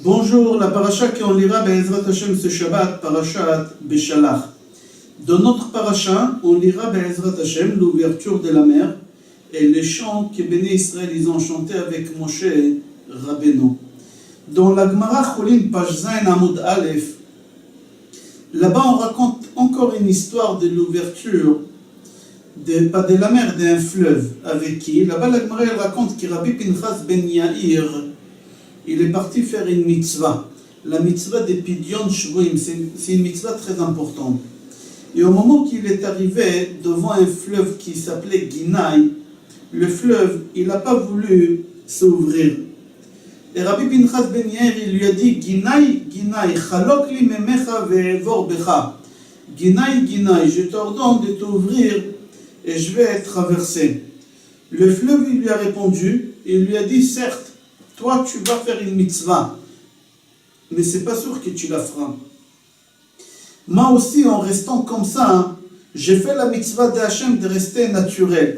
Bonjour, la paracha qu'on lira Be'ezrat Hashem ce Shabbat, parachat Beshalach. Dans notre paracha, on lira Be'ezrat Hashem l'ouverture de la mer et les chants que Béné Israël ils ont chanté avec Moshe Rabbeinu. Dans la Gemara Choulin, page Zayin Amoud Aleph, là-bas on raconte encore une histoire de l'ouverture pas de la mer, d'un fleuve. Avec qui? Là-bas la Gemara raconte que Rabbi Pinchas ben Yair il est parti faire une mitzvah. La mitzvah des Pidyon Shvuim, c'est une mitzvah très importante. Et au moment qu'il est arrivé devant un fleuve qui s'appelait Ginai, le fleuve, il n'a pas voulu s'ouvrir. Et Rabbi Pinchas ben Yair, il lui a dit, Ginai, Ginai, chalok li memecha ve'evor becha. Ginai, Ginai, je t'ordonne de t'ouvrir et je vais traverser. Le fleuve, il lui a répondu, il lui a dit, certes, toi, tu vas faire une mitzvah, mais c'est pas sûr que tu la feras. Moi aussi, en restant comme ça, j'ai fait la mitzvah de Hachem de rester naturel.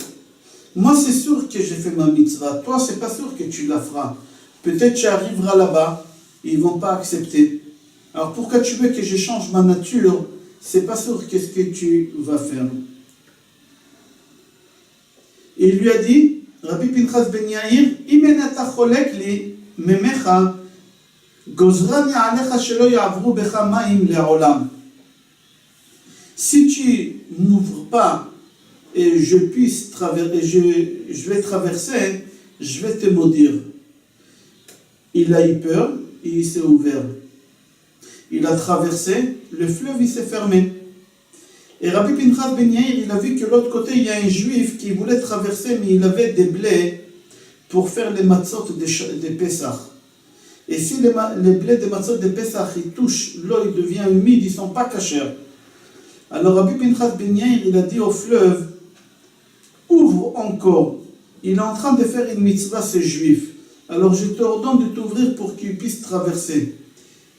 Moi, c'est sûr que j'ai fait ma mitzvah. Toi, c'est pas sûr que tu la feras. Peut-être tu arriveras là-bas, et ils vont pas accepter. Alors, pourquoi tu veux que je change ma nature? C'est pas sûr qu'est-ce que tu vas faire. Et il lui a dit, Rabbi Pinchas ben Yair, Imen ata cholek li memecha, gozrani alecha shelo ya'avru becha ma'im le'olam. Si tu m'ouvres pas et je puisse je vais traverser, je vais te maudire. Il a eu peur et il s'est ouvert. Il a traversé, le fleuve il s'est fermé. Et Rabbi Pinchas ben Yair, il a vu que de l'autre côté, il y a un juif qui voulait traverser, mais il avait des blés pour faire les matzot de Pessah. Et si les blés des matzot de Pessah, ils touchent l'eau, il devient humide, ils ne sont pas cachers. Alors Rabbi Pinchas ben Yair, il a dit au fleuve, ouvre encore. Il est en train de faire une mitzvah, ce juif. Alors je t'ordonne de t'ouvrir pour qu'il puisse traverser.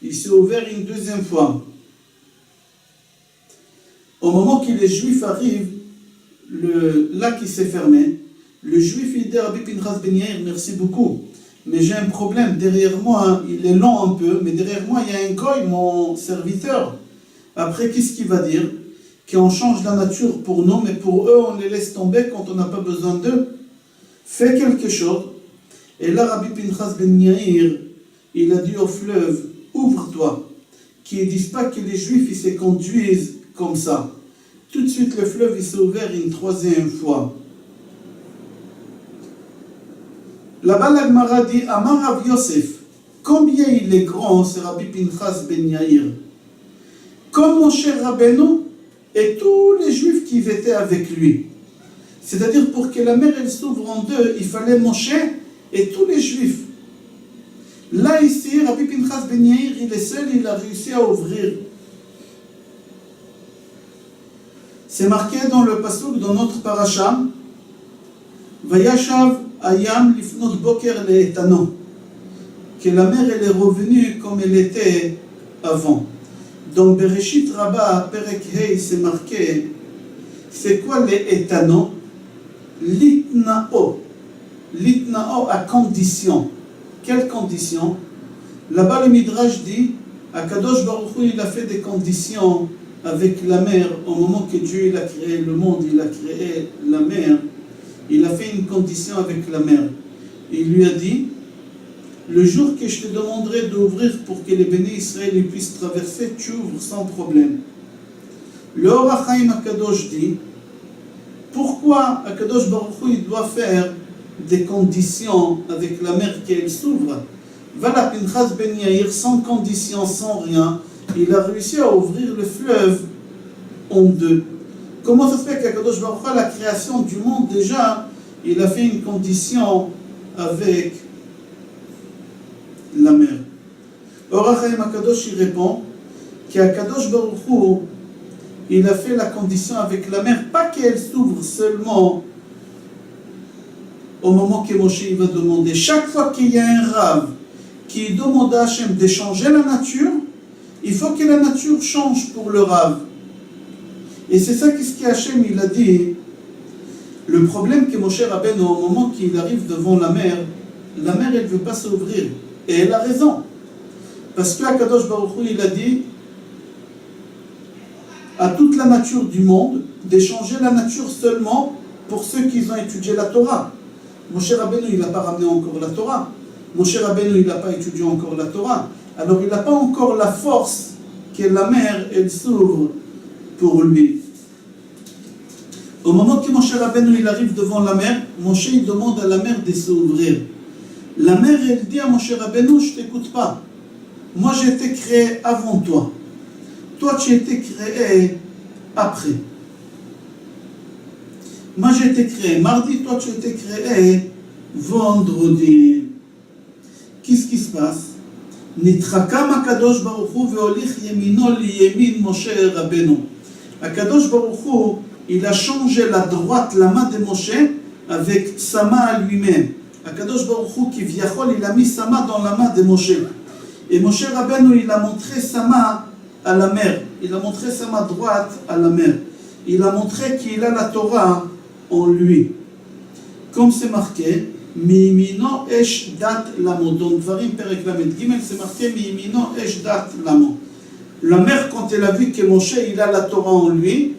Il s'est ouvert une deuxième fois. Au moment que les Juifs arrivent, le lac il s'est fermé. Le Juif il dit à Rabbi Pinchas ben Yair, merci beaucoup, mais j'ai un problème. Derrière moi, il est long un peu, mais derrière moi, il y a un goy, mon serviteur. Après, qu'est-ce qu'il va dire? Qu'on change la nature pour nous, mais pour eux, on les laisse tomber quand on n'a pas besoin d'eux. Fais quelque chose. Et là, Rabbi Pinchas ben Yair, il a dit au fleuve, ouvre-toi. Qu'ils ne disent pas que les Juifs ils se conduisent comme ça. Tout de suite, le fleuve il s'est ouvert une troisième fois. Là-bas, la Gemara dit, Amar Rav Yosef, combien il est grand, c'est Rabbi Pinchas ben Yair. Comme Moshe Rabbeinu et tous les Juifs qui étaient avec lui. C'est-à-dire, pour que la mer elle s'ouvre en deux, il fallait Moshe et tous les Juifs. Là, ici, Rabbi Pinchas ben Yair, il est seul, il a réussi à ouvrir. C'est marqué dans le pasuk, dans notre paracha, Vayashav ayam lifnot boker le'etano, que la mer elle est revenue comme elle était avant. Dans Bereshit Rabbah, Perek Hei, c'est marqué, c'est quoi le'etano? Litnao. Litnao à condition. Quelle condition? Là-bas le Midrash dit, Akadosh Baruch Hu, il a fait des conditions avec la mer. Au moment que Dieu il a créé le monde, il a créé la mer, il a fait une condition avec la mer. Il lui a dit, le jour que je te demanderai d'ouvrir pour que les béné Israël puissent traverser, tu ouvres sans problème. Le Or HaChaim Akadosh dit, pourquoi Akadosh Baruch Hu il doit faire des conditions avec la mer qu'elle s'ouvre? Voilà, Pinchas ben Yair, sans condition, sans rien, il a réussi à ouvrir le fleuve en deux. Comment ça se fait qu'Akadosh Baruch Hu, la création du monde déjà, il a fait une condition avec la mer? Or HaChaim Akadosh il répond qu'Akadosh Baruch Hu, il a fait la condition avec la mer, pas qu'elle s'ouvre seulement au moment que Moshe il va demander. Chaque fois qu'il y a un rave qui demande à Hachem de changer la nature, il faut que la nature change pour le rave. Et c'est ça qu'est-ce qu'Hachem il a dit. Le problème que Moshe Rabbeinu, au moment qu'il arrive devant la mer elle ne veut pas s'ouvrir. Et elle a raison. Parce que Akadosh Baruch Hu, il a dit à toute la nature du monde d'échanger la nature seulement pour ceux qui ont étudié la Torah. Moshe Rabbeinu, il n'a pas ramené encore la Torah. Moshe Rabbeinu, il n'a pas étudié encore la Torah. Alors il n'a pas encore la force que la mer, elle s'ouvre pour lui. Au moment que Moshe Rabbeinu, il arrive devant la mer, Moshe, il demande à la mer de s'ouvrir. La mer, elle dit à Moshe Rabbeinu, je ne t'écoute pas. Moi, j'ai été créé avant toi. Toi, tu as été créé après. Moi, j'ai été créé mardi, toi, tu as été créé vendredi. Qu'est-ce qui se passe? Nitrakam Akadosh Baruch Hu veolich yemino liyemin Moshe Rabbeinu. Akadosh Baruch Hu, il a changé la droite, la main de Moshe, avec sa main à lui-même. Akadosh Baruch Hu, qui viachol, il a mis sa main dans la main de Moshe. Et Moshe Rabbeinu, il a montré sa main à la mer. Il a montré sa main droite à la mer. Il a montré qu'il a la Torah en lui. Comme c'est marqué, Mi'imino esh dat lamo. Donc, Dvarim Perek Lamed Gimel, c'est marqué Mi'imino esh dat lamo. La mère, quand elle a vu que Moshe, il a la Torah en lui,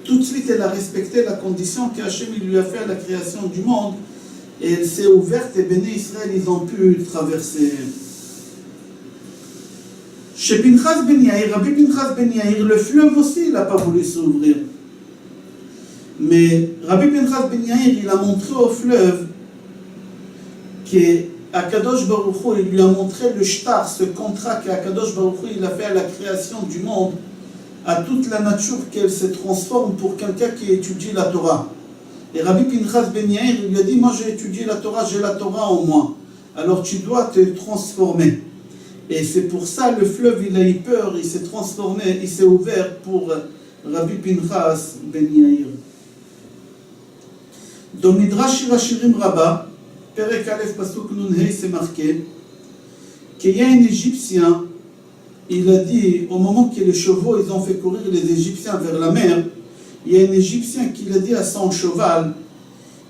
tout de suite, elle a respecté la condition qu'Hachem lui a fait à la création du monde. Et elle s'est ouverte et Béné Israël, ils ont pu traverser. Chez Pinchas Ben Yair, Rabbi Pinchas Ben Yair, le fleuve aussi, il n'a pas voulu s'ouvrir. Mais Rabbi Pinchas Ben Yair, il a montré au fleuve qu'Akadosh Baruch Hu, il lui a montré le shtar, ce contrat qu'Akadosh Baruch Hu, il a fait à la création du monde, à toute la nature qu'elle se transforme pour quelqu'un qui étudie la Torah. Et Rabbi Pinchas Ben Yair, il lui a dit, moi j'ai étudié la Torah, j'ai la Torah en moi. Alors tu dois te transformer. Et c'est pour ça le fleuve, il a eu peur, il s'est transformé, il s'est ouvert pour Rabbi Pinchas Ben Yair. Dans Midrash Shir Hashirim Rabbah, Perek Aleph Pasuk Nun Hei, c'est marqué qu'il y a un Égyptien, il a dit, au moment que les chevaux, ils ont fait courir les Égyptiens vers la mer, il y a un Égyptien qui a dit à son cheval,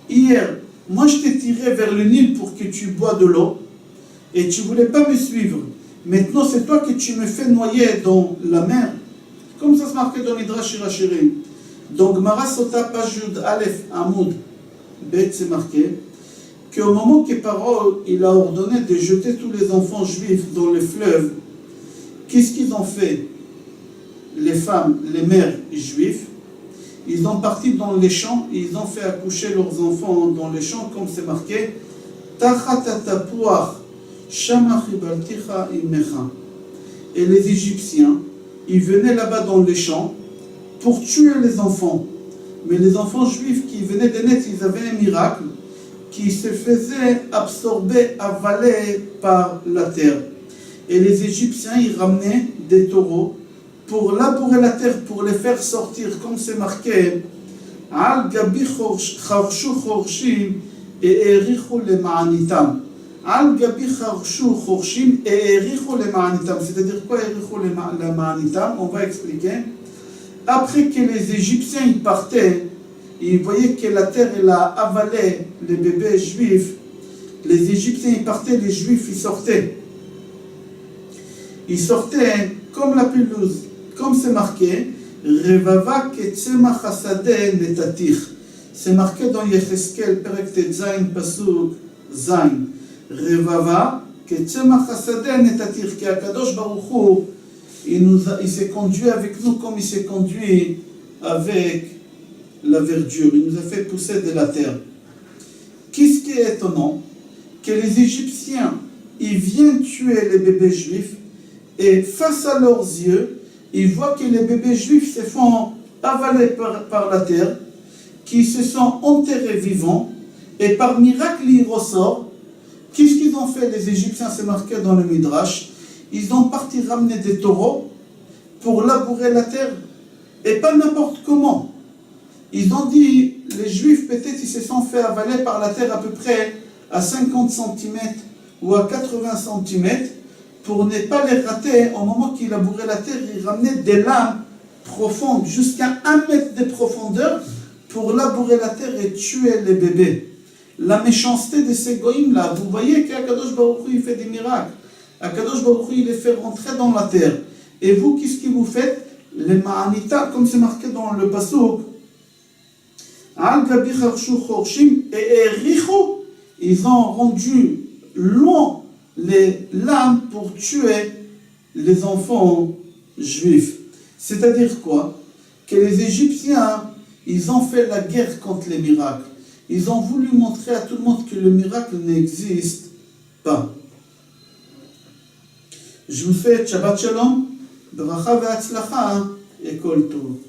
hier, moi je t'ai tiré vers le Nil pour que tu bois de l'eau, et tu ne voulais pas me suivre. Maintenant, c'est toi que tu me fais noyer dans la mer. Comme ça se marquait dans Midrash Shir Hashirim. Donc, Marasota Pajud Aleph Amoud Bet, c'est marqué qu'au moment que Paro, il a ordonné de jeter tous les enfants juifs dans le fleuve, qu'est-ce qu'ils ont fait? Les femmes, les mères juives, ils ont parti dans les champs et ils ont fait accoucher leurs enfants dans les champs, comme c'est marqué Tachat Tapuach. Et les Égyptiens, ils venaient là-bas dans les champs pour tuer les enfants. Mais les enfants juifs qui venaient de naître, ils avaient un miracle qui se faisait absorber, avaler par la terre. Et les Égyptiens, ils ramenaient des taureaux pour labourer la terre, pour les faire sortir, comme c'est marqué Al Gabi Charshu Chorshim et Erichu le Ma'anitam. Al Gabi Charshu Chorshim et Erichu le Ma'anitam. C'est-à-dire quoi Erichu le Ma'anitam? On va expliquer. Après que les Égyptiens ils partaient, ils voyaient que la terre elle a avalé les bébés juifs. Les Égyptiens ils partaient, les Juifs ils sortaient. Ils sortaient comme la pelouse, comme c'est marqué. Revava ketzemach hasadeh netatir. C'est marqué dans Yecheskel, Perek Tetzain, Pasuk Zain. Revava ketzemach hasadeh netatir. Qui Akadosh Baruch Hu, il s'est conduit avec nous comme il s'est conduit avec la verdure. Il nous a fait pousser de la terre. Qu'est-ce qui est étonnant? Que les Égyptiens, ils viennent tuer les bébés juifs et face à leurs yeux, ils voient que les bébés juifs se font avaler par la terre, qu'ils se sont enterrés vivants et par miracle ils ressortent. Qu'est-ce qu'ils ont fait les Égyptiens? C'est marqué dans le Midrash. Ils ont parti ramener des taureaux pour labourer la terre, et pas n'importe comment. Ils ont dit, les Juifs peut-être ils se sont fait avaler par la terre à peu près à 50 cm ou à 80 cm, pour ne pas les rater. Au moment qu'ils labouraient la terre, ils ramenaient des lames profondes, jusqu'à 1 mètre de profondeur, pour labourer la terre et tuer les bébés. La méchanceté de ces goïms là, vous voyez qu'Akadosh Baruch Hu il fait des miracles. Akadosh Baruch Hu, il les fait rentrer dans la terre. Et vous, qu'est-ce que vous faites? Les Ma'anita, comme c'est marqué dans le Pasuk, Al Gabi Charshu Chorshim et Ericho, ils ont rendu loin les lames pour tuer les enfants juifs. C'est-à-dire quoi? Que les Égyptiens, ils ont fait la guerre contre les miracles. Ils ont voulu montrer à tout le monde que le miracle n'existe pas. Je vous fais Shabbat Shalom, Bracha ve'atzlacha et Kol Tov.